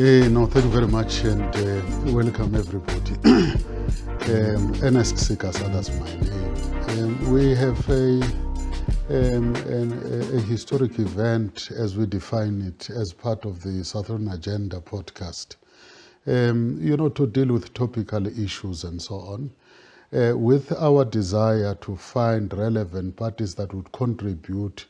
No, thank you very much, and welcome everybody. Ernest Sigasa, that's my name. We have a historic event, as we define it, as part of the Southern Agenda podcast, to deal with topical issues and so on, with our desire to find relevant parties that would contribute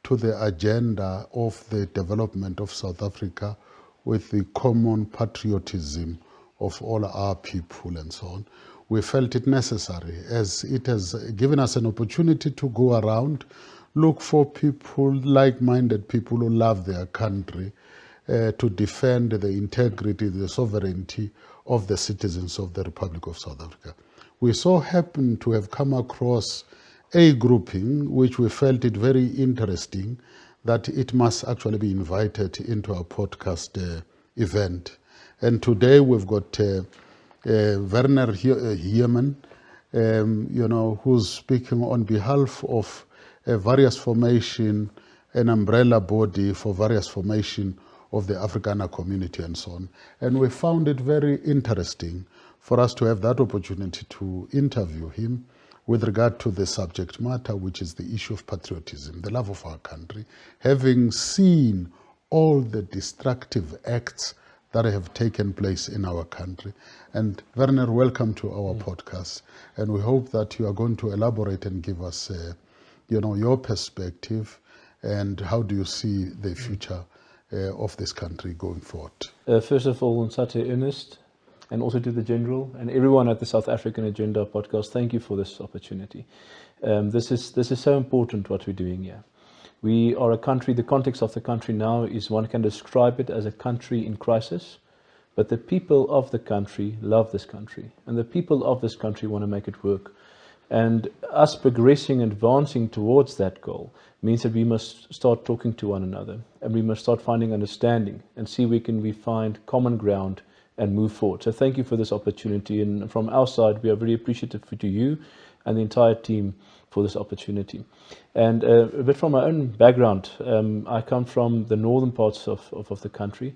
to the agenda of the development of South Africa with the common patriotism of all our people and so on. We felt it necessary, as it has given us an opportunity to go around, look for people, like-minded people who love their country, to defend the integrity, the sovereignty of the citizens of the Republic of South Africa. We so happen to have come across a grouping which we felt it very interesting that it must actually be invited into our podcast event. And today we've got Werner here, who's speaking on behalf of various formation, an umbrella body for various formation of the Afrikaner community and so on. And we found it very interesting for us to have that opportunity to interview him with regard to the subject matter, which is the issue of patriotism, the love of our country, having seen all the destructive acts that have taken place in our country. And Werner, welcome to our podcast. And we hope that you are going to elaborate and give us, your perspective and how do you see the future of this country going forward. First of all, Nsate Ernest, and also to the General and everyone at the South African Agenda podcast, thank you for this opportunity. This is so important what we're doing here. We are a country, the context of the country now is one can describe it as a country in crisis, but the people of the country love this country, and the people of this country want to make it work. And us progressing and advancing towards that goal means that we must start talking to one another, and we must start finding understanding and see where can we find common ground and move forward. So thank you for this opportunity, and from our side we are very appreciative to you and the entire team for this opportunity. And a bit from my own background, I come from the northern parts of the country.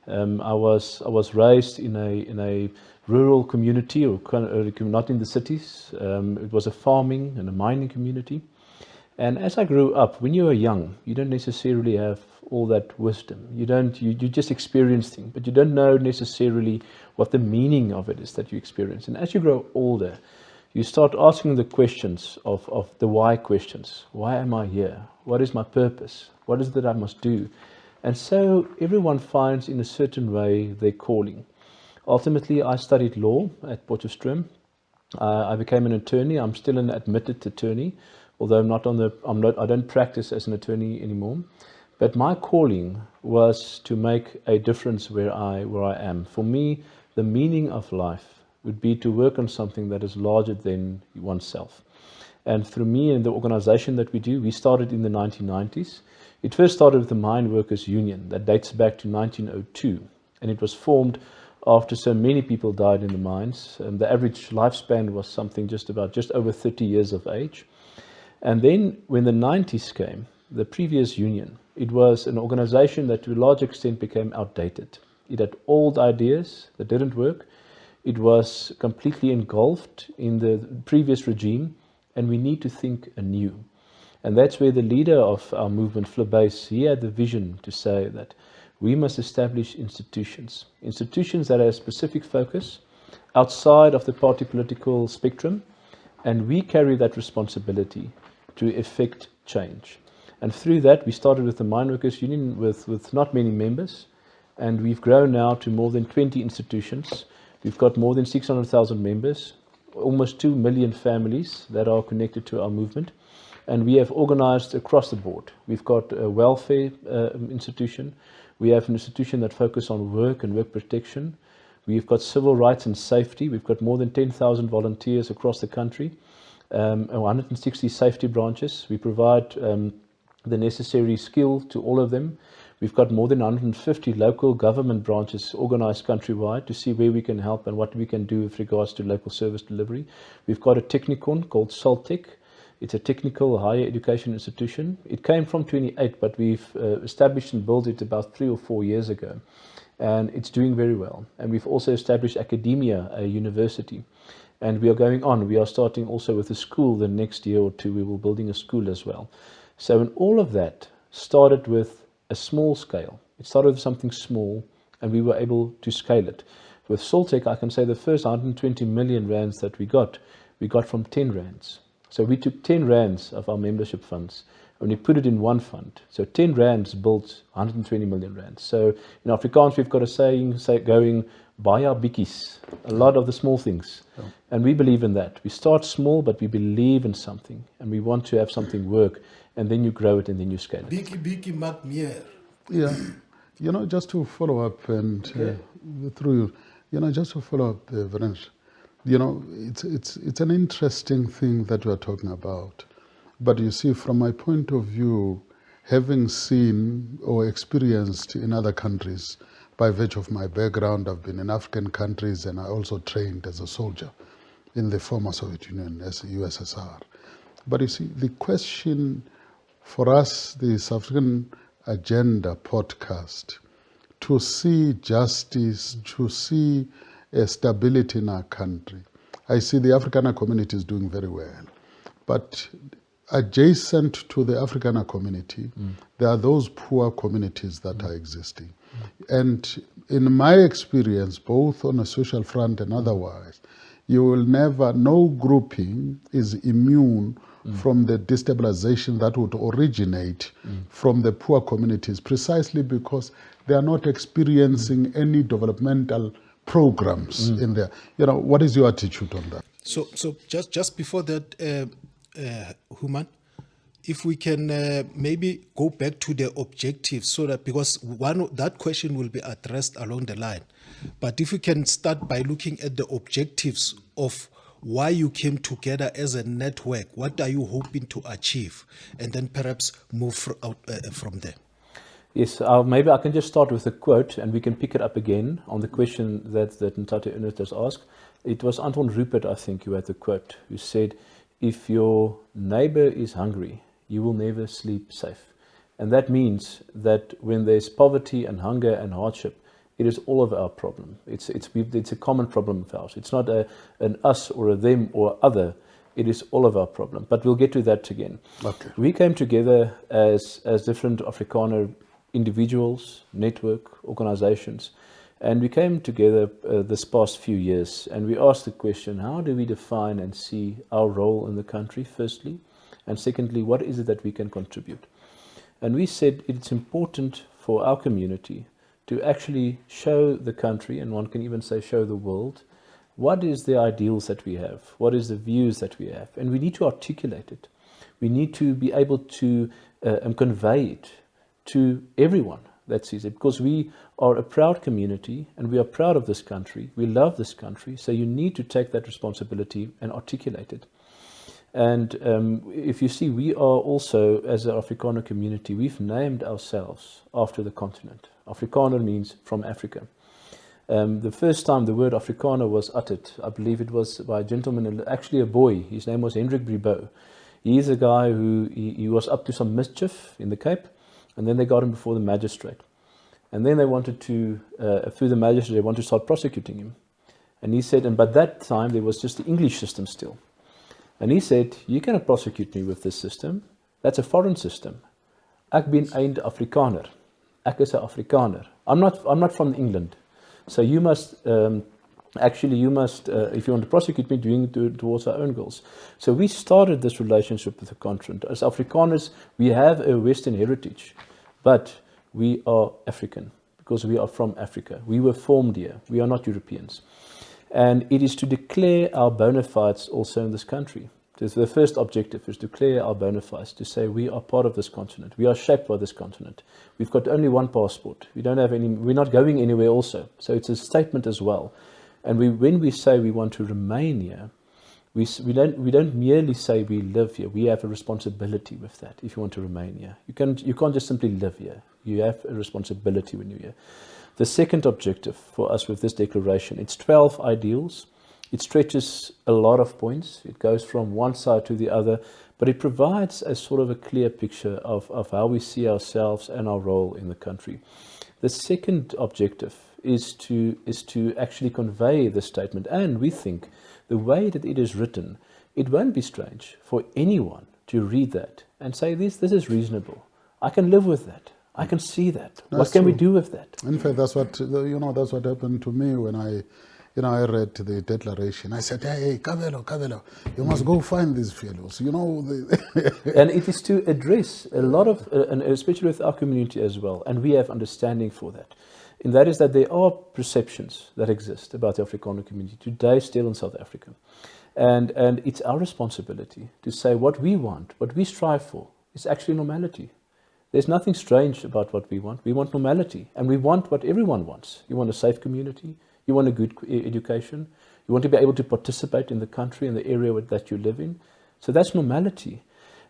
I was raised in a rural community, or not in the cities. It was a farming and a mining community. And as I grew up, when you are young, you don't necessarily have all that wisdom. You just experience things, but you don't know necessarily what the meaning of it is that you experience. And as you grow older, you start asking the questions of the why questions. Why am I here? What is my purpose? What is it that I must do? And so everyone finds in a certain way their calling. Ultimately, I studied law at Potchefstroom. I became an attorney. I'm still an admitted attorney, although I don't practice as an attorney anymore. But my calling was to make a difference where I am. For me, the meaning of life would be to work on something that is larger than oneself. And through me and the organization that we do, we started in the 1990s. It first started with the Mine Workers Union that dates back to 1902. And it was formed after so many people died in the mines. And the average lifespan was something just over 30 years of age. And then when the 90s came, the previous union, it was an organization that to a large extent became outdated. It had old ideas that didn't work. It was completely engulfed in the previous regime, and we need to think anew. And that's where the leader of our movement, Flebase, he had the vision to say that we must establish institutions that have a specific focus outside of the party political spectrum, and we carry that responsibility to effect change. And through that, we started with the Mine Workers Union with not many members, and we've grown now to more than 20 institutions. We've got more than 600,000 members, almost 2 million families that are connected to our movement, and we have organized across the board. We've got a welfare institution. We have an institution that focuses on work and work protection. We've got civil rights and safety. We've got more than 10,000 volunteers across the country, 160 safety branches. We provide the necessary skill to all of them. We've got more than 150 local government branches organized countrywide to see where we can help and what we can do with regards to local service delivery. We've got a technicon called Soltech. It's a technical higher education institution. It came from 28, but we've established and built it about 3 or 4 years ago. and it's doing very well. And we've also established academia, a university, and we are going on. We are starting also with a school the next year or two. We will be building a school as well. So in all of that started with a small scale. It started with something small, and we were able to scale it. With Soltech, I can say the first 120 million rands that we got from 10 rands. So we took 10 rands of our membership funds and we put it in one fund. So 10 rands built 120 million rands. So in Afrikaans, we've got a saying going, buy our bikkies, a lot of the small things. Yeah. And we believe in that. We start small, but we believe in something and we want to have something work, and then you grow it and then you scale it. Bikkie maak meer. Yeah, you know, just to follow up and through, you know, just to follow up, Werner, you know, it's an interesting thing that we are talking about. But you see, from my point of view, having seen or experienced in other countries, by virtue of my background, I've been in African countries and I also trained as a soldier in the former Soviet Union, as USSR. But you see, the question for us, the South African Agenda podcast, to see justice, to see stability in our country. I see the Afrikaner community is doing very well. But adjacent to the Afrikaner community, there are those poor communities that are existing. And in my experience, both on a social front and otherwise, you will never, no grouping is immune from the destabilization that would originate from the poor communities, precisely because they are not experiencing any developmental programs in there. You know, what is your attitude on that? So just before that, Human, if we can maybe go back to the objectives, so that because that question will be addressed along the line, but if we can start by looking at the objectives of why you came together as a network, what are you hoping to achieve, and then perhaps move from there. Yes, maybe I can just start with a quote and we can pick it up again on the question that Ntate Ernest has asked. It was Anton Rupert, I think, who had the quote, who said, if your neighbor is hungry, you will never sleep safe. And that means that when there's poverty and hunger and hardship, it is all of our problem. It's a common problem of ours. It's not an us or a them or other. It is all of our problem. But we'll get to that again. Okay. We came together as different Afrikaner individuals, network, organizations, and we came together this past few years, and we asked the question, how do we define and see our role in the country, firstly, and secondly, what is it that we can contribute? And we said it's important for our community to actually show the country, and one can even say show the world, what is the ideals that we have, what is the views that we have, and we need to articulate it. We need to be able to convey it to everyone that sees it, because we are a proud community and we are proud of this country. We love this country, so you need to take that responsibility and articulate it. And if you see, we are also, as an Afrikaner community, we've named ourselves after the continent. Afrikaner means from Africa. The first time the word Afrikaner was uttered, I believe it was by a gentleman, actually a boy. His name was Hendrik Bribeau. He's a guy who he was up to some mischief in the Cape, and then they got him before the magistrate. And then they wanted to, through the magistrate, they wanted to start prosecuting him. And he said, and by that time there was just the English system still. And he said, you cannot prosecute me with this system. That's a foreign system. Ek ben eind Afrikaner. Ek is 'n Afrikaner. I'm not from England. So you must, if you want to prosecute me, doing it towards our own goals. So we started this relationship with the continent. As Afrikaners, we have a Western heritage, but we are African because we are from Africa. We were formed here. We are not Europeans. And it is to declare our bona fides also in this country. The first objective is to declare our bona fides, to say we are part of this continent. We are shaped by this continent. We've got only one passport. We don't have any. We're not going anywhere also. So it's a statement as well. And when we say we want to remain here, we don't merely say we live here. We have a responsibility with that. If you want to remain here, you can't just simply live here. You have a responsibility when you're here. The second objective for us with this declaration, it's 12 ideals. It stretches a lot of points. It goes from one side to the other, but it provides a sort of a clear picture of how we see ourselves and our role in the country. The second objective is to actually convey the statement. And we think the way that it is written, it won't be strange for anyone to read that and say, this is reasonable. I can live with that. I can see that. What can we do with that? In fact, that's what happened to me when I read the declaration. I said, hey, Kabelo, you must go find these fellows. And it is to address a lot of, and especially with our community as well, and we have understanding for that. And that is that there are perceptions that exist about the Afrikaner community today still in South Africa. And it's our responsibility to say what we want, what we strive for, is actually normality. There's nothing strange about what we want. We want normality, and we want what everyone wants. You want a safe community, you want a good education, you want to be able to participate in the country and the area that you live in. So that's normality.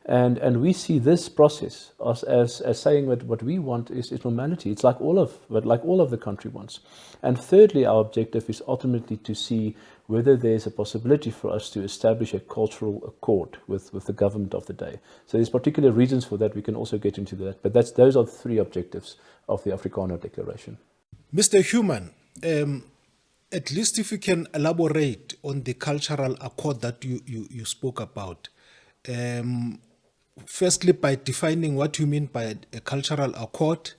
And we see this process as saying that what we want is normality. It's like all of the country wants. And thirdly, our objective is ultimately to see whether there's a possibility for us to establish a cultural accord with the government of the day. So there's particular reasons for that. We can also get into that. But those are the three objectives of the Afrikaner Declaration. Mr. Human, at least if you can elaborate on the cultural accord that you spoke about. Firstly, by defining what you mean by a cultural accord,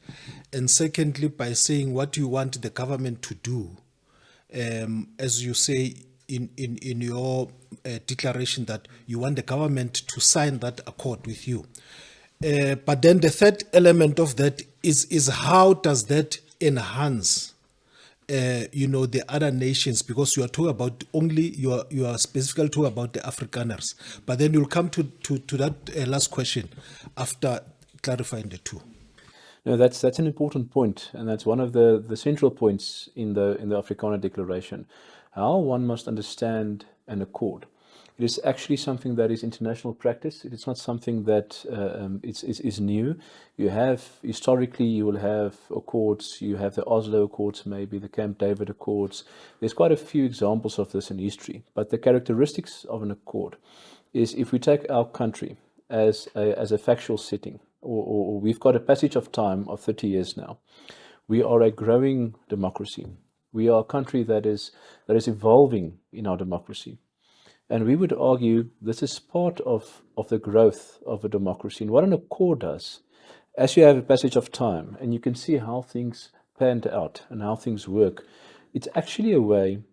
and secondly, by saying what you want the government to do, as you say in your declaration that you want the government to sign that accord with you. But then the third element of that is how does that enhance the other nations, because you are talking about you are specifically talking about the Afrikaners, but then you'll come to that last question after clarifying the two. No, that's an important point, and that's one of the central points in the Afrikaner Declaration. How one must understand an accord. It is actually something that is international practice. It is not something that is new. Historically, you will have accords. You have the Oslo Accords, maybe the Camp David Accords. There's quite a few examples of this in history. But the characteristics of an accord is, if we take our country as a factual setting, or we've got a passage of time of 30 years now, we are a growing democracy. We are a country that is evolving in our democracy. And we would argue this is part of the growth of a democracy. And what an accord does, as you have a passage of time and you can see how things panned out and how things work, it's actually a way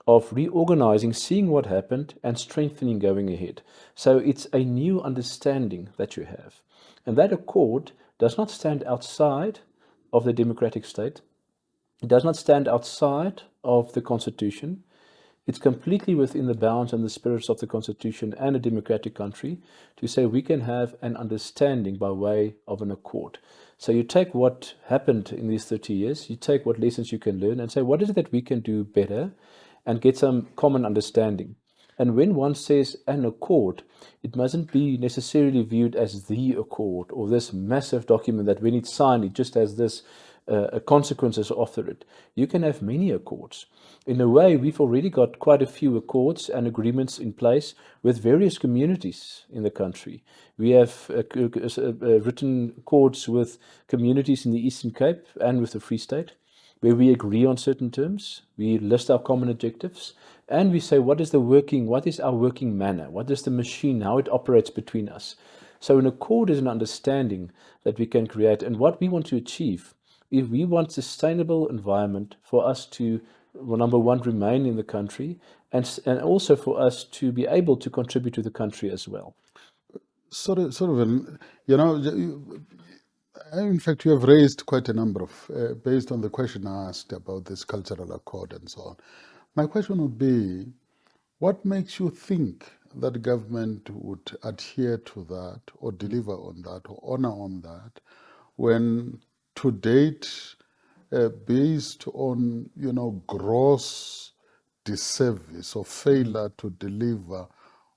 of reorganizing, seeing what happened and strengthening going ahead. So it's a new understanding that you have. And that accord does not stand outside of the democratic state. It does not stand outside of the Constitution. It's completely within the bounds and the spirits of the Constitution and a democratic country to say we can have an understanding by way of an accord. So you take what happened in these 30 years, you take what lessons you can learn and say, what is it that we can do better and get some common understanding. And when one says an accord, it mustn't be necessarily viewed as the accord or this massive document that when it's signed, it just has this consequences after it. You can have many accords. In a way, we've already got quite a few accords and agreements in place with various communities in the country. We have written accords with communities in the Eastern Cape and with the Free State, where we agree on certain terms, we list our common objectives, and we say what is our working manner, what is the machine, how it operates between us. So an accord is an understanding that we can create, and what we want to achieve. If we want sustainable environment for us to, well, number one, remain in the country, and also for us to be able to contribute to the country as well. In fact, you have raised quite a number of, based on the question I asked about this cultural accord and so on. My question would be, what makes you think that the government would adhere to that or deliver on that or honor on that when to date, based on, gross disservice or failure to deliver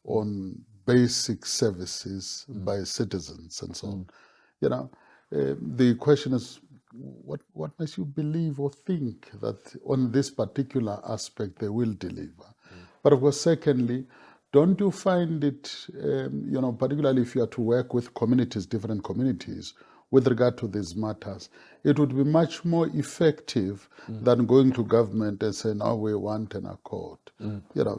on basic services by citizens and so on. The question is, what makes you believe or think that on this particular aspect they will deliver? But of course, secondly, don't you find it, particularly if you are to work with communities, different communities, with regard to these matters, it would be much more effective than going to government and saying, "Oh, we want an accord."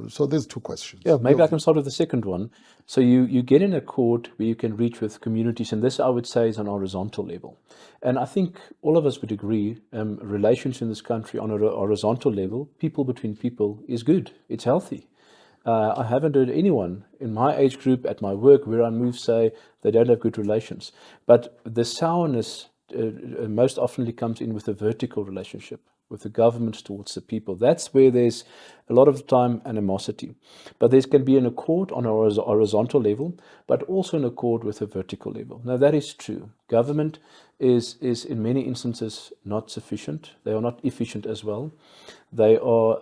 So there's two questions. Yeah, maybe I can start with the second one. So you get in a accord where you can reach with communities, and this I would say is on a horizontal level. And I think all of us would agree, relations in this country on a horizontal level, people between people, is good. It's healthy. I haven't heard anyone in my age group at my work where I move say they don't have good relations. But the sourness most often comes in with a vertical relationship, with the government towards the people. That's where there's a lot of time animosity. But there can be an accord on a horizontal level, but also an accord with a vertical level. Now that is true. Government is in many instances not sufficient. They are not efficient as well. They are.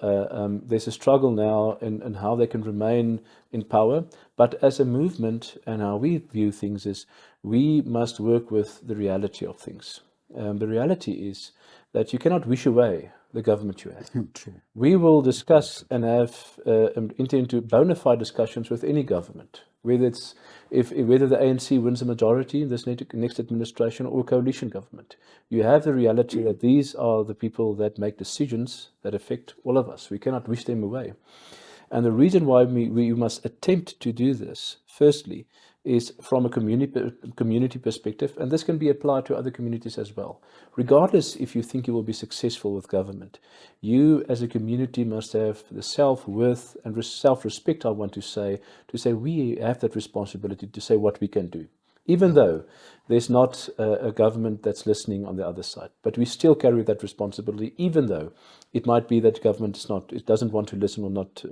There's a struggle now in how they can remain in power. But as a movement, and how we view things is, we must work with the reality of things. The reality is that you cannot wish away the government you have. True. We will discuss and have enter into bona fide discussions with any government, whether it's whether the ANC wins a majority in this next administration or coalition government. You have the reality that these are the people that make decisions that affect all of us. We cannot wish them away. And the reason why we must attempt to do this, firstly, is from a community perspective, and this can be applied to other communities as well. Regardless if you think you will be successful with government, you as a community must have the self-worth and self-respect, I want to say we have that responsibility to say what we can do. Even though there's not a government that's listening on the other side. But we still carry that responsibility, even though it might be that government it doesn't want to listen or not.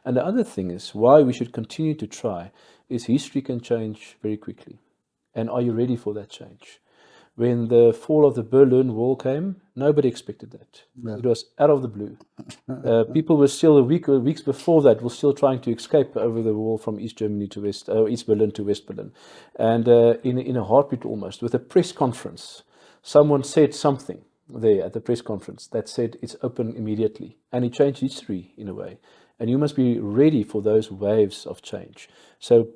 And the other thing is, why we should continue to try, is history can change very quickly. And are you ready for that change? When the fall of the Berlin Wall came, nobody expected that. Yeah. It was out of the blue. People were still weeks before that, were still trying to escape over the wall from East Germany to East Berlin to West Berlin. And in a heartbeat almost, with a press conference, someone said something there at the press conference that said it's open immediately. And it changed history in a way. And you must be ready for those waves of change. So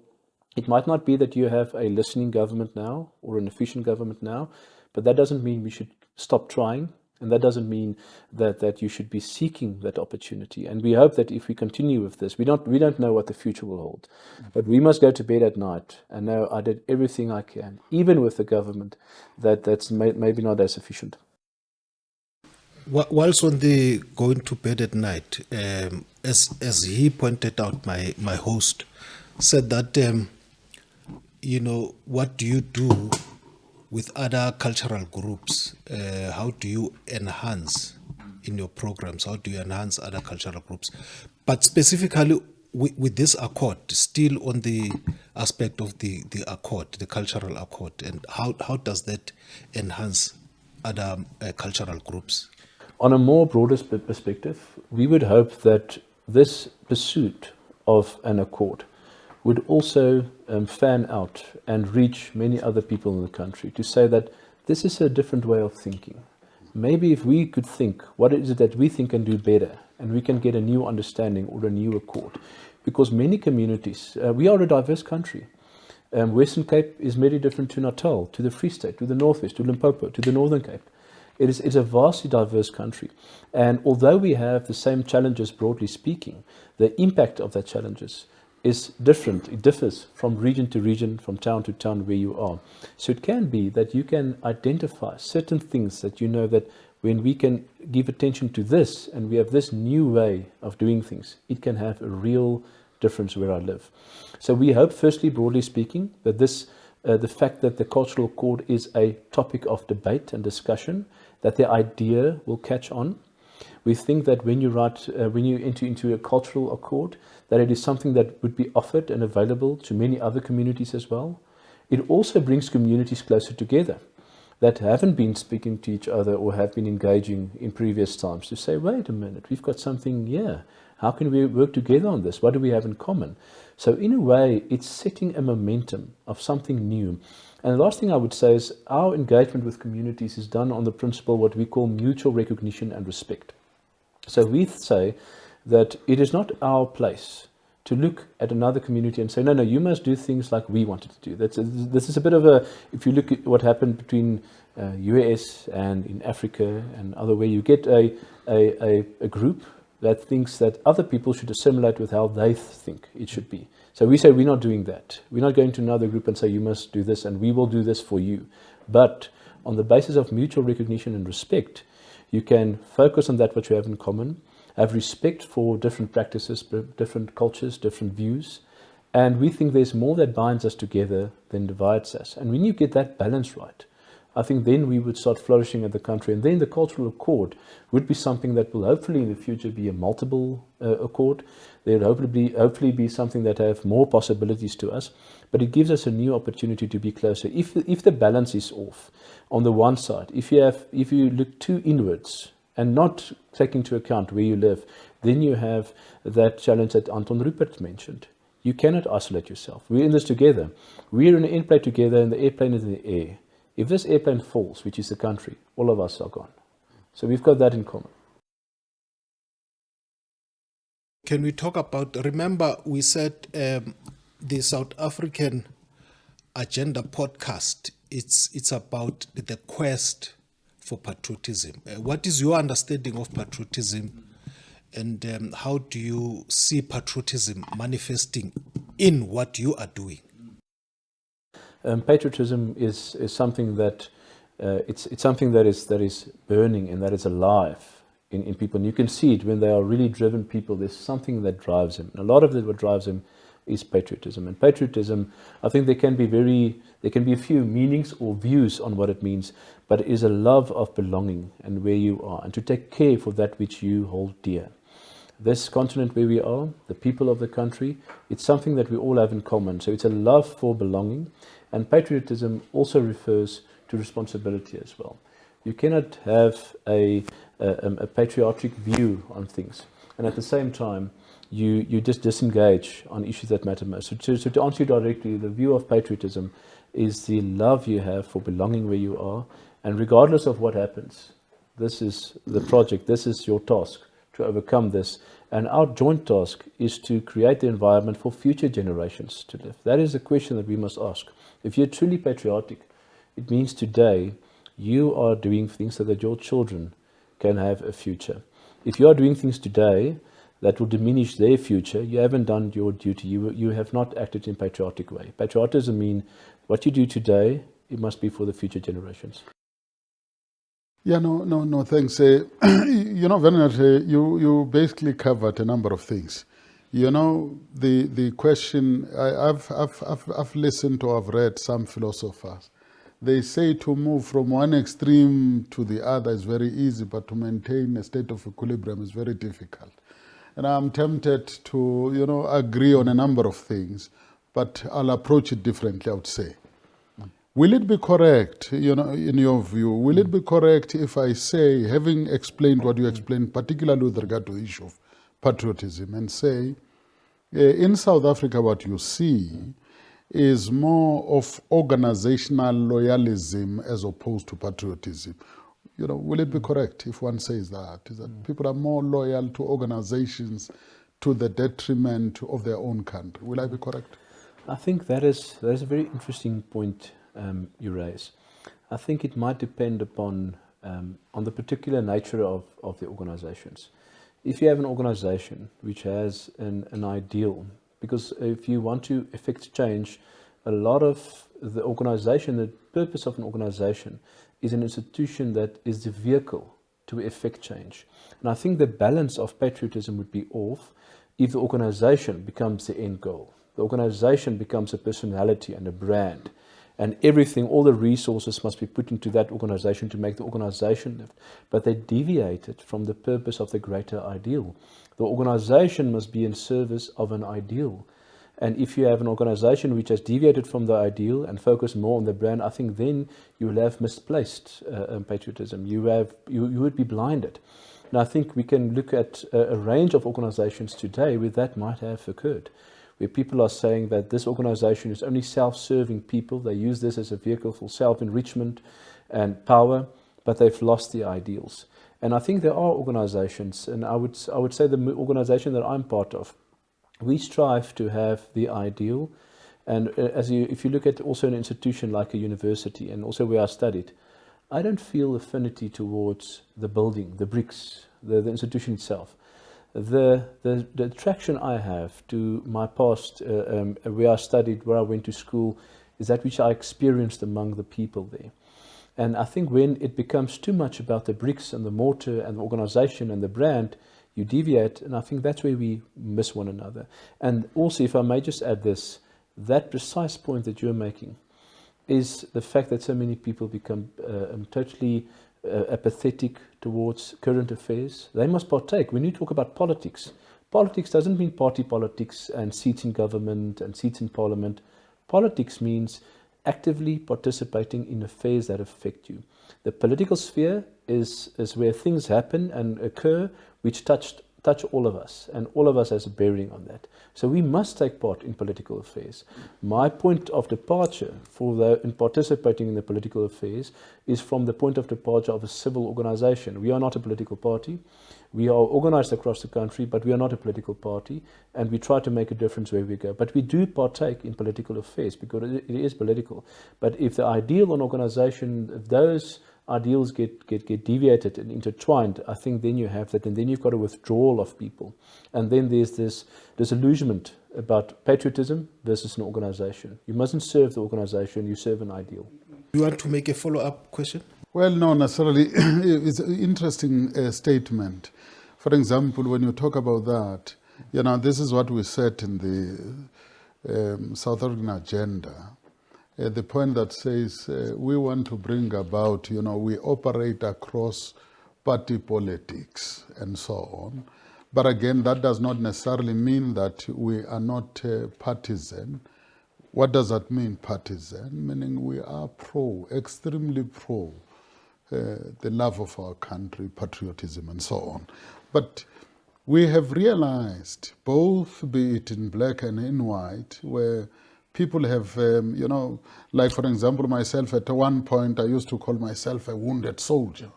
it might not be that you have a listening government now or an efficient government now, but that doesn't mean we should stop trying, and that doesn't mean that you should be seeking that opportunity. And we hope that if we continue with this, we don't know what the future will hold, but we must go to bed at night and know I did everything I can, even with the government that's maybe not as efficient. Whilst on the going to bed at night, as he pointed out, my host said that what do you do with other cultural groups? How do you enhance in your programs? How do you enhance other cultural groups? But specifically with this accord, still on the aspect of the accord, the cultural accord, and how does that enhance other cultural groups? On a more broader perspective, we would hope that this pursuit of an accord would also fan out and reach many other people in the country to say that this is a different way of thinking. Maybe if we could think, what is it that we think can do better, and we can get a new understanding or a new accord. Because many communities, we are a diverse country. Western Cape is very different to Natal, to the Free State, to the Northwest, to Limpopo, to the Northern Cape. It's a vastly diverse country. And although we have the same challenges, broadly speaking, the impact of that challenges is different. It differs from region to region, from town to town where you are. So it can be that you can identify certain things that you know that when we can give attention to this and we have this new way of doing things, it can have a real difference where I live. So we hope, firstly, broadly speaking, that the fact that the cultural accord is a topic of debate and discussion, that the idea will catch on. We think that when you enter into a cultural accord, that it is something that would be offered and available to many other communities as well. It also brings communities closer together that haven't been speaking to each other or have been engaging in previous times to say, wait a minute, we've got something here. How can we work together on this? What do we have in common? So in a way, it's setting a momentum of something new. And the last thing I would say is our engagement with communities is done on the principle what we call mutual recognition and respect. So we say that it is not our place to look at another community and say, no, you must do things like we wanted to do. This is a bit of a, if you look at what happened between US and in Africa and other where you get a group that thinks that other people should assimilate with how they think it should be. So we say we're not doing that. We're not going to another group and say you must do this and we will do this for you. But on the basis of mutual recognition and respect, you can focus on that which you have in common, have respect for different practices, different cultures, different views. And we think there's more that binds us together than divides us. And when you get that balance right, I think then we would start flourishing as the country. And then the cultural accord would be something that will hopefully in the future be a multiple accord. There will hopefully be something that have more possibilities to us. But it gives us a new opportunity to be closer. If the balance is off, on the one side, if you look too inwards and not take into account where you live, then you have that challenge that Anton Rupert mentioned. You cannot isolate yourself. We're in this together. We're in an airplane together and the airplane is in the air. If this airplane falls, which is the country, all of us are gone. So we've got that in common. Can we talk about, remember we said the South African Agenda podcast, it's about the quest for patriotism. What is your understanding of patriotism, and how do you see patriotism manifesting in what you are doing? Patriotism is something that it's something that is burning and that is alive in people. And you can see it when they are really driven people. There's something that drives them. And a lot of what drives them is patriotism. And patriotism, I think there can be a few meanings or views on what it means, but it is a love of belonging and where you are, and to take care for that which you hold dear. This continent where we are, the people of the country, it's something that we all have in common. So it's a love for belonging, and patriotism also refers to responsibility as well. You cannot have a patriotic view on things, and at the same time, you just disengage on issues that matter most. So to answer you directly, the view of patriotism is the love you have for belonging where you are, and regardless of what happens, this is the project, this is your task to overcome this, and our joint task is to create the environment for future generations to live. That is the question that we must ask. If you're truly patriotic, it means today you are doing things so that your children can have a future. If you are doing things today that will diminish their future, you haven't done your duty. You have not acted in a patriotic way. Patriotism means what you do today, it must be for the future generations. Yeah, no, thanks. Werner, you basically covered a number of things. The question, I've listened to, I've read some philosophers. They say to move from one extreme to the other is very easy, but to maintain a state of equilibrium is very difficult. And I'm tempted to, agree on a number of things, but I'll approach it differently, I would say. Will it be correct, in your view, will it be correct if I say, having explained what you explained, particularly with regard to the issue of patriotism, and say, in South Africa, what you see is more of organizational loyalism as opposed to patriotism. Will it be correct if one says that? Is that people are more loyal to organizations to the detriment of their own country? Will I be correct? I think that is a very interesting point you raise. I think it might depend upon on the particular nature of the organizations. If you have an organization which has an ideal, because if you want to effect change, a lot of the organization, the purpose of an organization is an institution that is the vehicle to effect change. And I think the balance of patriotism would be off if the organization becomes the end goal. The organization becomes a personality and a brand, and everything, all the resources must be put into that organization to make the organization live. But they deviated from the purpose of the greater ideal. The organization must be in service of an ideal. And if you have an organization which has deviated from the ideal and focused more on the brand, I think then you will have misplaced patriotism. You would be blinded. And I think we can look at a range of organizations today where that might have occurred, where people are saying that this organization is only self-serving people. They use this as a vehicle for self-enrichment and power, but they've lost the ideals. And I think there are organizations, and I would say the organization that I'm part of We strive to have the ideal, and if you look at also an institution like a university, and also where I studied, I don't feel affinity towards the building, the bricks, the institution itself. The attraction I have to my past, where I studied, where I went to school, is that which I experienced among the people there. And I think when it becomes too much about the bricks and the mortar and the organization and the brand, you deviate, and I think that's where we miss one another. And also, if I may just add this, that precise point that you're making is the fact that so many people become totally apathetic towards current affairs. They must partake. When you talk about politics, politics doesn't mean party politics and seats in government and seats in parliament. Politics means actively participating in affairs that affect you. The political sphere is where things happen and occur which touch all of us, and all of us has a bearing on that. So we must take part in political affairs. My point of departure in participating in the political affairs is from the point of departure of a civil organization. We are not a political party. We are organized across the country, but we are not a political party, and we try to make a difference where we go. But we do partake in political affairs because it is political. But if the ideal on organization, if those ideals get deviated and intertwined, I think then you have that, and then you've got a withdrawal of people. And then there's this disillusionment about patriotism versus an organization. You mustn't serve the organization, you serve an ideal. You want to make a follow-up question? Well, no, necessarily. It's an interesting statement. For example, when you talk about that, this is what we said in the South African agenda. The point that says we want to bring about, we operate across party politics and so on. But again, that does not necessarily mean that we are not partisan. What does that mean, partisan? Meaning we are extremely pro the love of our country, patriotism and so on. But we have realized, both be it in black and in white, where people have, like for example, myself at one point, I used to call myself a wounded soldier,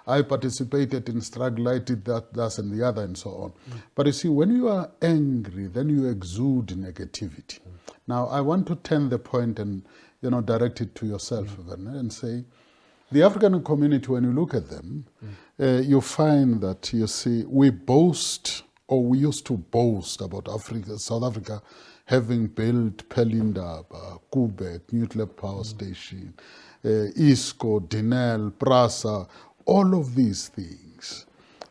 I participated in struggle, I did that, this and the other and so on. But you see, when you are angry, then you exude negativity. Now, I want to turn the point and, direct it to yourself, Werner, and say, the African community, when you look at them, you find that, you see, we boast, or we used to boast about South Africa having built Pelindaba, Kubek, nuclear power station, ISCO, Denel, Prasa, all of these things.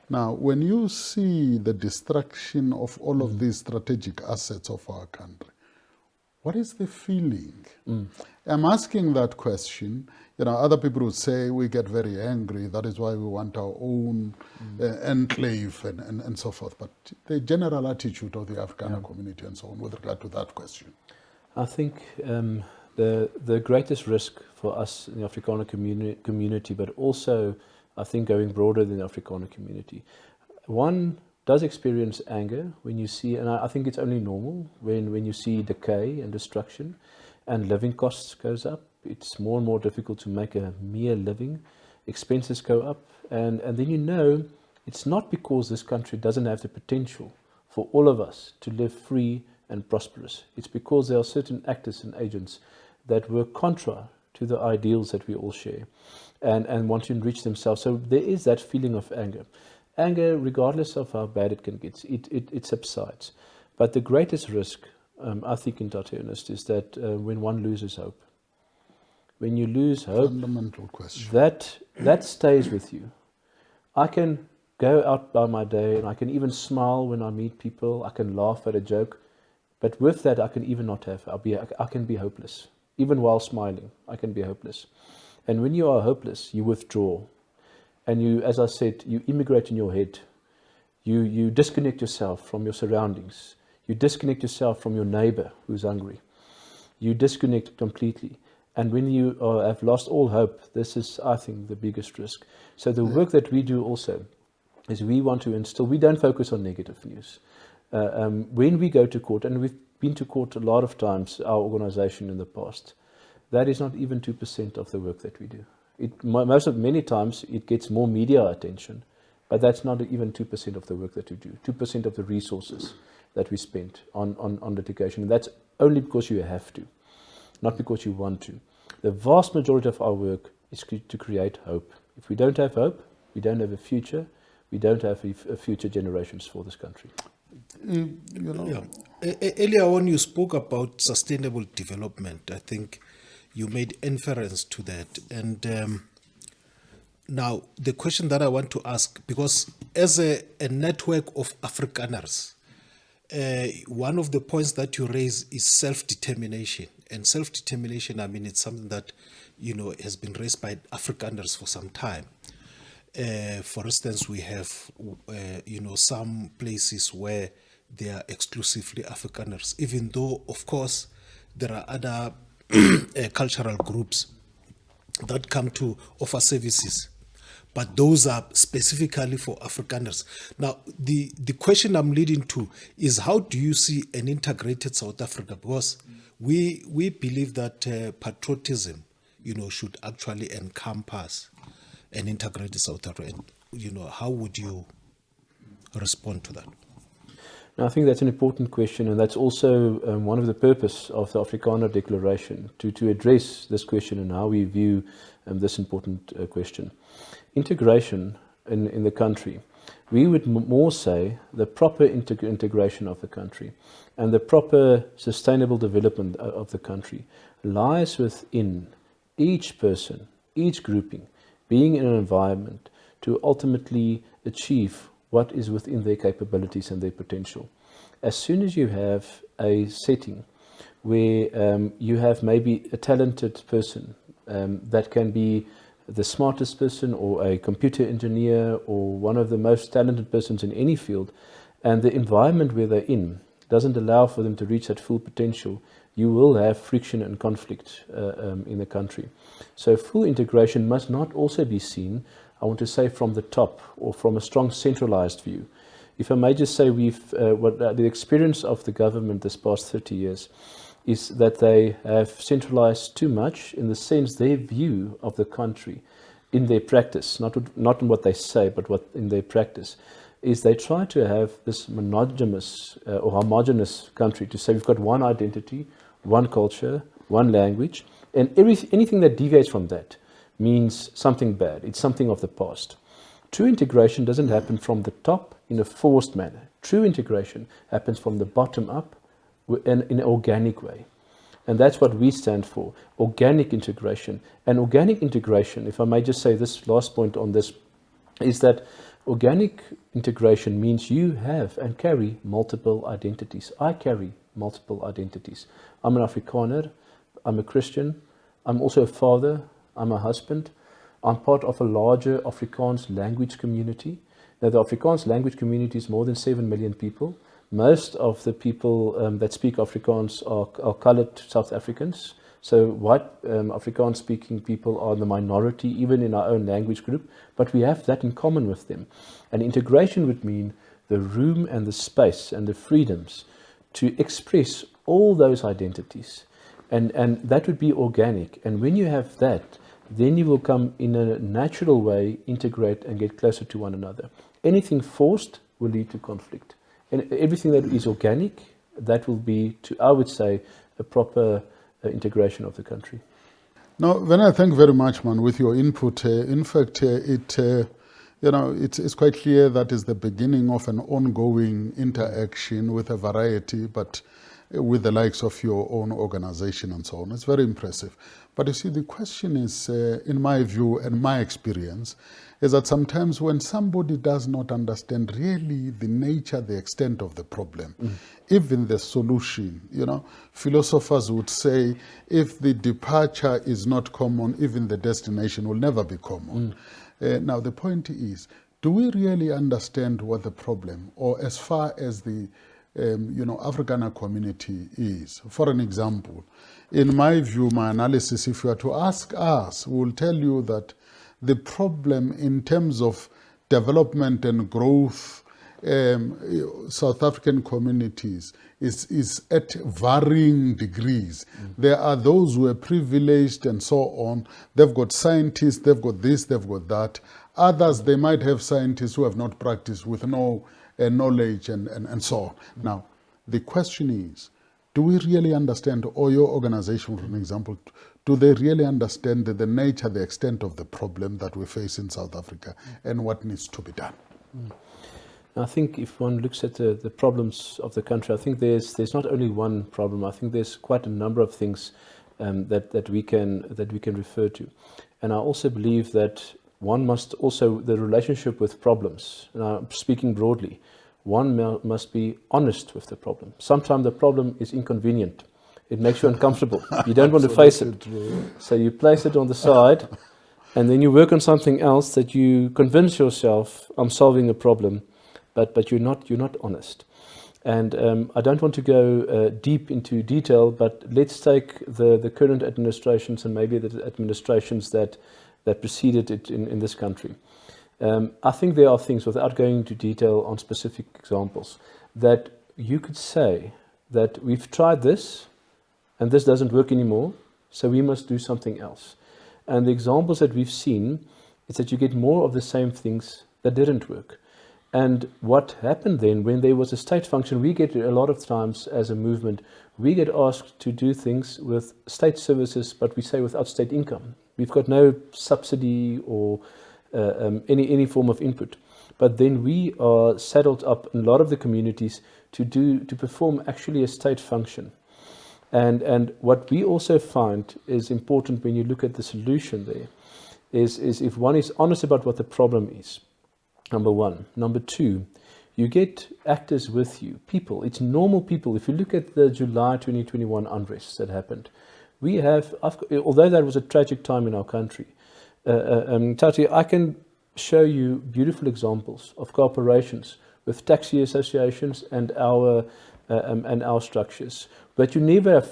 Now, when you see the destruction of all of these strategic assets of our country, what is the feeling? I'm asking that question. Other people would say we get very angry. That is why we want our own enclave and so forth. But the general attitude of the Afrikaner community and so on with regard to that question. I think the greatest risk for us in the Afrikaner community, but also I think going broader than the Afrikaner community, one does experience anger when you see, and I think it's only normal, when you see decay and destruction and living costs goes up. It's more and more difficult to make a mere living. Expenses go up, and then it's not because this country doesn't have the potential for all of us to live free and prosperous. It's because there are certain actors and agents that work contra to the ideals that we all share and want to enrich themselves. So there is that feeling of anger. Anger, regardless of how bad it can get, it subsides. But the greatest risk, I think, in Ernest, is that when one loses hope. When you lose hope, fundamental question. That stays with you. I can go out by my day and I can even smile when I meet people. I can laugh at a joke. But with that, I can even not have. I can be hopeless. Even while smiling, I can be hopeless. And when you are hopeless, you withdraw. And you, as I said, you immigrate in your head. You disconnect yourself from your surroundings. You disconnect yourself from your neighbor who's hungry. You disconnect completely. And when you have lost all hope, this is, I think, the biggest risk. So the work that we do also is we want to instill, we don't focus on negative news. When we go to court, and we've been to court a lot of times, our organization in the past, that is not even 2% of the work that we do. Many times it gets more media attention, but that's not even 2% of the work that we do, 2% of the resources. that we spent on litigation. And that's only because you have to, not because you want to. The vast majority of our work is to create hope. If we don't have hope, we don't have a future. We don't have future generations for this country. Earlier on, you spoke about sustainable development. I think you made inference to that. And now, the question that I want to ask, because as a network of Afrikaners, one of the points that you raise is self-determination. And self-determination, I mean, it's something that, has been raised by Afrikaners for some time. For instance, we have, some places where they are exclusively Afrikaners, even though, of course, there are other cultural groups that come to offer services. But those are specifically for Afrikaners. Now, the question I'm leading to is, how do you see an integrated South Africa? Because we believe that patriotism, should actually encompass an integrated South Africa. How would you respond to that? Now, I think that's an important question, and that's also one of the purpose of the Afrikaner Declaration, to address this question and how we view this important question. Integration in the country, we would more say the proper integration of the country and the proper sustainable development of the country lies within each person, each grouping, being in an environment to ultimately achieve what is within their capabilities and their potential. As soon as you have a setting where you have maybe a talented person that can be the smartest person or a computer engineer or one of the most talented persons in any field, and the environment where they're in doesn't allow for them to reach that full potential, you will have friction and conflict in the country. So full integration must not also be seen, I want to say, from the top or from a strong centralized view. If I may just say, the experience of the government this past 30 years is that they have centralized too much, in the sense their view of the country in their practice, not in what they say, but what in their practice, is they try to have this monogamous or homogeneous country, to say we've got one identity, one culture, one language, and anything that deviates from that means something bad. It's something of the past. True integration doesn't happen from the top in a forced manner. True integration happens from the bottom up in an organic way. And that's what we stand for, organic integration. And organic integration, if I may just say this last point on this, is that organic integration means you have and carry multiple identities. I carry multiple identities. I'm an Afrikaner, I'm a Christian, I'm also a father, I'm a husband, I'm part of a larger Afrikaans language community. Now, the Afrikaans language community is more than 7 million people. Most of the people that speak Afrikaans are colored South Africans. So white Afrikaans-speaking people are the minority, even in our own language group, but we have that in common with them. And integration would mean the room and the space and the freedoms to express all those identities. And that would be organic. And when you have that, then you will come in a natural way, integrate and get closer to one another. Anything forced will lead to conflict. And everything that is organic, that will be, I would say, a proper integration of the country. Now, Werner, thank you very much, man, with your input. In fact, it's quite clear that is the beginning of an ongoing interaction with a variety, but with the likes of your own organization and so on. It's very impressive. But you see, the question is, in my view and my experience, is that sometimes when somebody does not understand really the nature, the extent of the problem, even the solution, philosophers would say, if the departure is not common, even the destination will never be common. Now, the point is, do we really understand what the problem, or as far as the Afrikaner community is? For an example, in my view, my analysis, if you are to ask us, we will tell you that the problem in terms of development and growth, South African communities is at varying degrees. There are those who are privileged and so on. They've got scientists, they've got this, they've got that. Others, they might have scientists who have not practiced with no knowledge and so on. Now, The question is, do we really understand, or your organization, for example, do they really understand the nature, the extent of the problem that we face in South Africa and what needs to be done? I think if one looks at the problems of the country, I think there's not only one problem. I think there's quite a number of things that we can refer to. And I also believe that one must also, the relationship with problems, now speaking broadly, one must be honest with the problem. Sometimes the problem is inconvenient. It makes you uncomfortable. You don't want to face it. So you place it on the side, and then you work on something else that you convince yourself, I'm solving a problem, but you're not honest. And I don't want to go deep into detail, but let's take the current administrations and maybe the administrations that preceded it in this country. I think there are things, without going into detail on specific examples, that you could say that we've tried this and this doesn't work anymore, so we must do something else. And the examples that we've seen is that you get more of the same things that didn't work. And what happened then, when there was a state function, we get a lot of times as a movement, we get asked to do things with state services, but we say without state income. We've got no subsidy or any form of input. But then we are saddled up in a lot of the communities to perform actually a state function. And what we also find is important when you look at the solution there is if one is honest about what the problem is, number one. Number two, you get actors with you, people. It's normal people. If you look at the July 2021 unrest that happened, we have, although that was a tragic time in our country, Tati, I can show you beautiful examples of cooperations with taxi associations and our structures that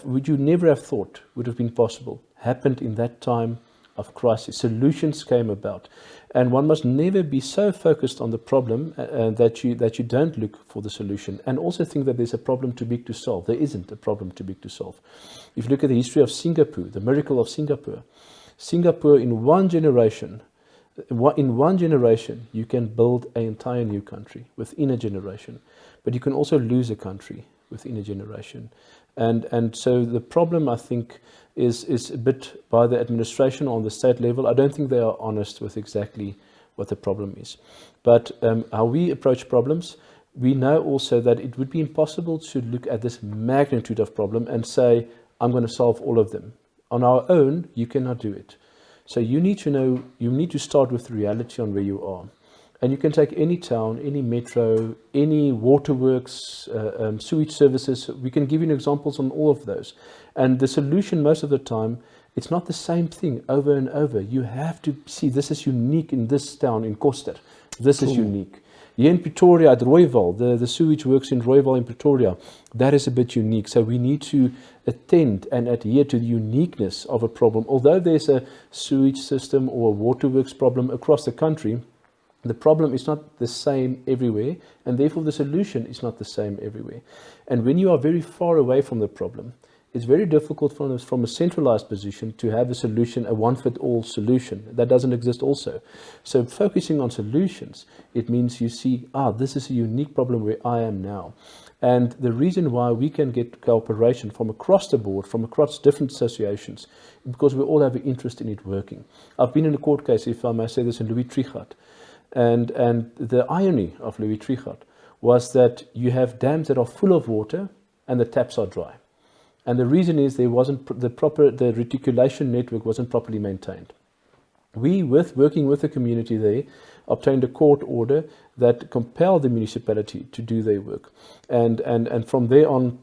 would you never have thought would have been possible, happened in that time of crisis. Solutions came about. And one must never be so focused on the problem that you don't look for the solution, and also think that there's a problem too big to solve. There isn't a problem too big to solve. If you look at the history of Singapore, the miracle of Singapore, in one generation, you can build an entire new country within a generation, but you can also lose a country within a generation. And so the problem, I think, is a bit by the administration on the state level. I don't think they are honest with exactly what the problem is. But how we approach problems, we know also that it would be impossible to look at this magnitude of problem and say, I'm going to solve all of them. On our own, you cannot do it. So you need to start with the reality on where you are. And you can take any town, any metro, any waterworks, sewage services. We can give you examples on all of those. And the solution most of the time, it's not the same thing over and over. You have to see this is unique in this town, in Koster. This is unique. Here in Pretoria, at Rooiwal, the sewage works in Rooiwal in Pretoria, that is a bit unique. So we need to attend and adhere to the uniqueness of a problem. Although there's a sewage system or a waterworks problem across the country, the problem is not the same everywhere, and therefore the solution is not the same everywhere. And when you are very far away from the problem, it's very difficult from a centralized position to have a solution, a one-fit-all solution. That doesn't exist also. So focusing on solutions, it means you see, this is a unique problem where I am now. And the reason why we can get cooperation from across the board, from across different associations, because we all have an interest in it working. I've been in a court case, if I may say this, in Louis Trichardt. And the irony of Louis Trichardt was that you have dams that are full of water and the taps are dry. And the reason is there wasn't the reticulation network wasn't properly maintained. We, working with the community there, obtained a court order that compelled the municipality to do their work. And from there on,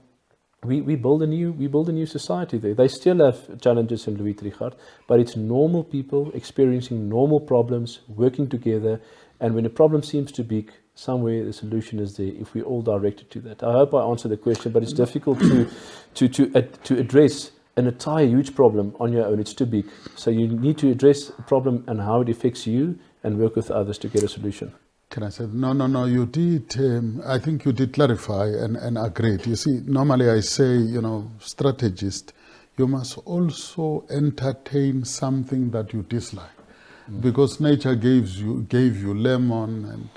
we build a new society there. They still have challenges in Louis Trichardt, but it's normal people experiencing normal problems, working together, and when a problem seems too big, somewhere the solution is there if we all direct it to that. I hope I answered the question, but it's difficult to address an entire huge problem on your own. It's too big. So you need to address the problem and how it affects you and work with others to get a solution. Can I say, no, you did, I think you did clarify and agreed. You see, normally I say, strategist, you must also entertain something that you dislike. Because nature gave you lemon and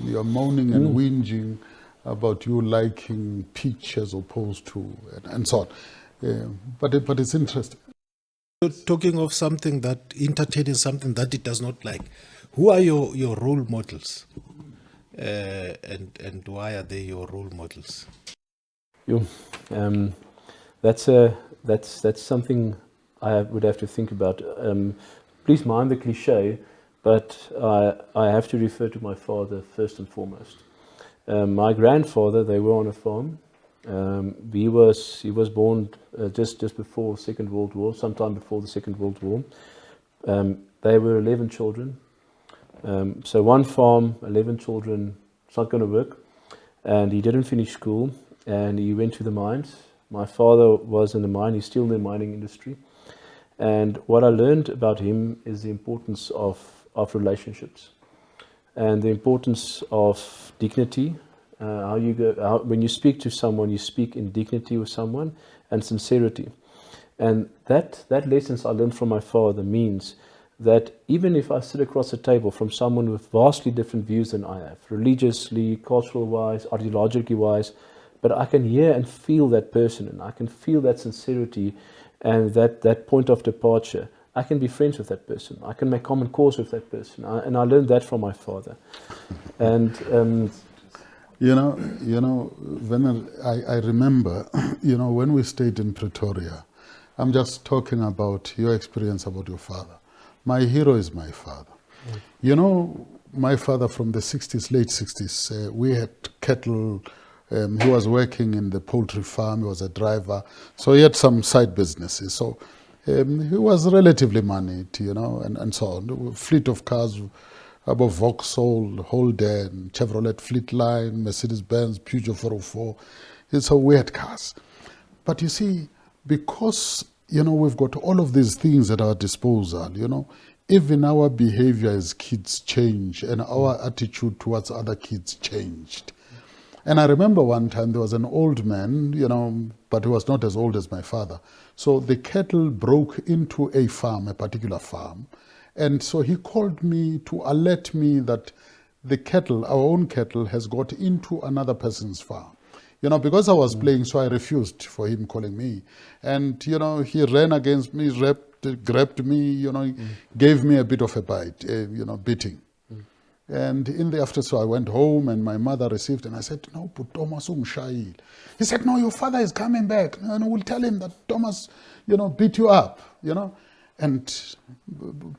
you're moaning and whinging about you liking peach as opposed to, and so on. But it's interesting. Talking of something that, entertaining something that it does not like, who are your role models? And why are they your role models? That's something I would have to think about. Please mind the cliche, but I have to refer to my father first and foremost. My grandfather, they were on a farm. He was born just before the Second World War, sometime before the Second World War. They were 11 children. So one farm, 11 children, it's not going to work. And he didn't finish school, and he went to the mines. My father was in the mine, he's still in the mining industry. And what I learned about him is the importance of relationships and the importance of dignity. When you speak to someone, you speak in dignity with someone and sincerity. And that lessons I learned from my father means that even if I sit across the table from someone with vastly different views than I have, religiously, cultural-wise, ideologically-wise, but I can hear and feel that person, and I can feel that sincerity and that point of departure. I can be friends with that person. I can make common cause with that person. And I learned that from my father. And Werner, I remember, when we stayed in Pretoria, I'm just talking about your experience about your father. My hero is my father. My father from the 60s, late 60s, we had cattle. He was working in the poultry farm. He was a driver. So he had some side businesses. So he was relatively moneyed, and so on. A fleet of cars above Vauxhall, Holden, Chevrolet Fleetline, Mercedes-Benz, Peugeot 404. So we had cars. But you see, because we've got all of these things at our disposal, even our behavior as kids change and our attitude towards other kids changed. And I remember one time there was an old man, but he was not as old as my father. So the cattle broke into a farm, a particular farm. And so he called me to alert me that the cattle, our own cattle, has got into another person's farm. Because I was playing, so I refused for him calling me. And, he ran against me, grabbed me, gave me a bit of a bite, beating. And in the after, so I went home and my mother received, and I said, no, but Thomas umshayile. He said, no, your father is coming back. And we'll tell him that Thomas, beat you up, And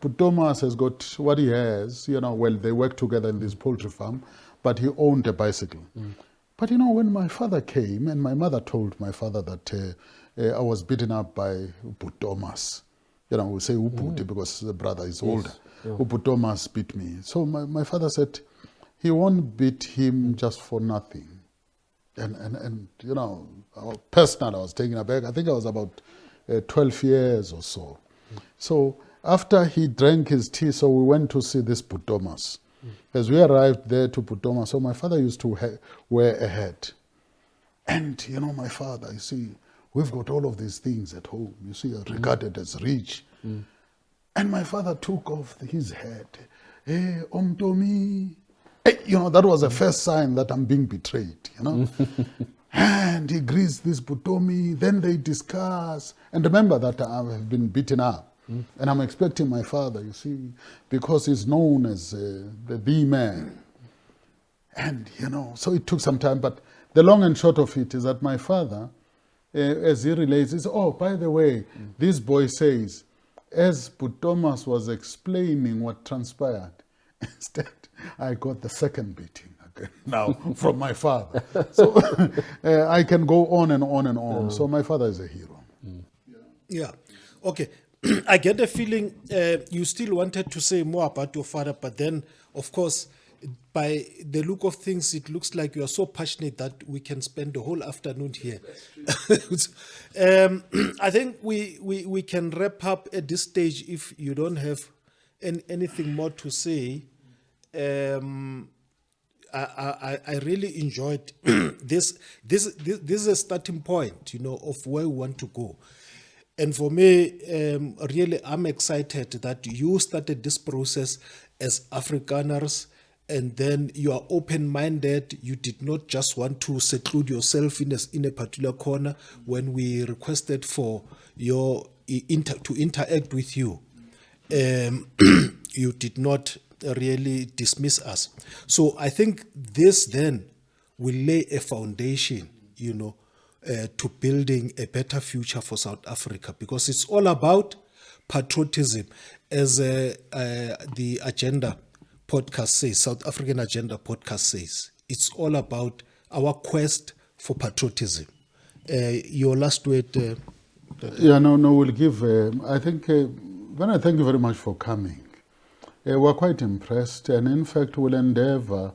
but Thomas has got what he has, well, they work together in this poultry farm, but he owned a bicycle. But when my father came, and my mother told my father that I was beaten up by Thomas. We say Uputi because the brother is older. Yeah. Thomas beat me. So my father said he won't beat him just for nothing. And personally, I was taken aback. I think I was about 12 years or so. So after he drank his tea, so we went to see this Thomas. As we arrived there to Thomas, so my father used to wear a hat. And, my father, you see, we've got all of these things at home. You see, regarded as rich. And my father took off his hat. Hey, Tommy. Hey, that was the first sign that I'm being betrayed, And he greets this Putomi, then they discuss. And remember that I have been beaten up. And I'm expecting my father, you see, because he's known as the man. And, so it took some time. But the long and short of it is that my father, as he relates, is, oh, by the way, this boy says, as Thomas was explaining what transpired, instead I got the second beating again now from my father. So I can go on and on and on. So my father is a hero. Yeah. Okay. I get the feeling you still wanted to say more about your father, but then, of course, by the look of things, it looks like you are so passionate that we can spend the whole afternoon here. I think we can wrap up at this stage if you don't have anything more to say. I really enjoyed this. This is a starting point, of where we want to go. And for me, really, I'm excited that you started this process as Afrikaners, and then you are open-minded. You did not just want to seclude yourself in a particular corner. When we requested for your to interact with you, you did not really dismiss us. So I think this then will lay a foundation, to building a better future for South Africa, because it's all about patriotism, as the agenda podcast says, South African Agenda podcast says. It's all about our quest for patriotism. Your last word. We'll give. I think, Werner, thank you very much for coming. We're quite impressed, and in fact, we'll endeavor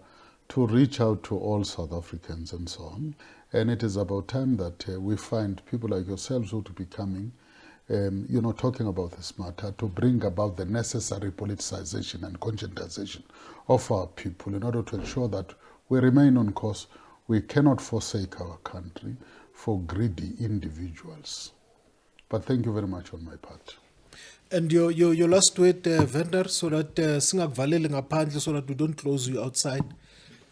to reach out to all South Africans and so on. And it is about time that we find people like yourselves who to be coming, talking about this matter, to bring about the necessary politicization and conscientization of our people in order to ensure that we remain on course. We cannot forsake our country for greedy individuals. But thank you very much on my part. And your last word, Werner, so that so that we don't close you outside,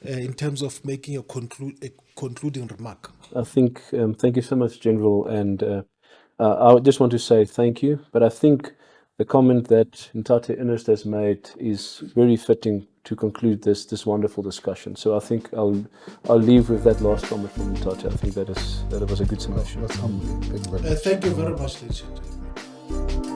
in terms of making a concluding remark. I think, thank you so much, General, and I just want to say thank you, but I think the comment that Ntate Ernest has made is very fitting to conclude this wonderful discussion. So I think I'll leave with that last comment from Ntate. I think that was a good summation. That's humbling. Thank you very much. Thank you very much, ladies and gentlemen.